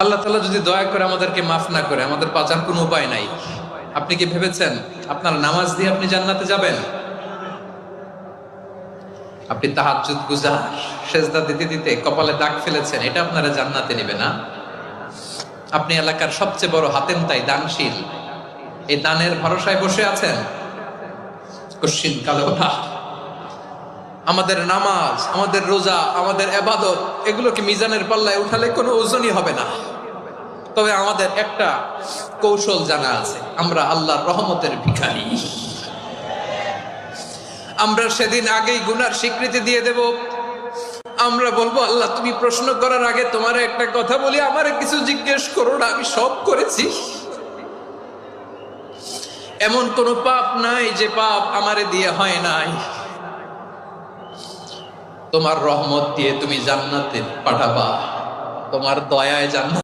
আল্লাহ তাআলা যদি দয়া করে আমাদেরকে মাফ না করে, আমাদের বাঁচার কোনো উপায় নাই। আপনি কি ভেবেছেন আপনার নামাজ দিয়ে আপনি জান্নাতে যাবেন? আপনি তাহাজ্জুদ গুজার, সেজদা দিতে দিতে কপালে দাগ ফেলেছেন, এটা আপনারা জান্নাতে নেবে না? আপনি এলাকার সবচেয়ে বড় হাতেমতাই, দানশীল, এই দানের ভরসায় বসে আছেন, কশিন কালো না। আমাদের নামাজ, আমাদের রোজা, আমাদের ইবাদত, এগুলোকে মিজানের পাল্লায় উঠালে কোনো ওজনই হবে না। তবে আমাদের একটা কৌশল জানা আছে, আমরা আল্লাহর রহমতের ভিখারি। আমরা সেদিন আগেই গুনার স্বীকৃতি দিয়ে দেব। আমরা বলবো, আল্লাহ তুমি প্রশ্ন করার আগে তোমার একটা কথা বলি, আমারে কিছু জিজ্ঞেস করো না, আমি সব করেছি। এমন কোন পাপ নাই যে পাপ আমারে দিয়ে হয় নাই। তোমার রহমত দিয়ে তুমি জান্নাতে পাঠাবা, তোমার দয়ায় জান্নাত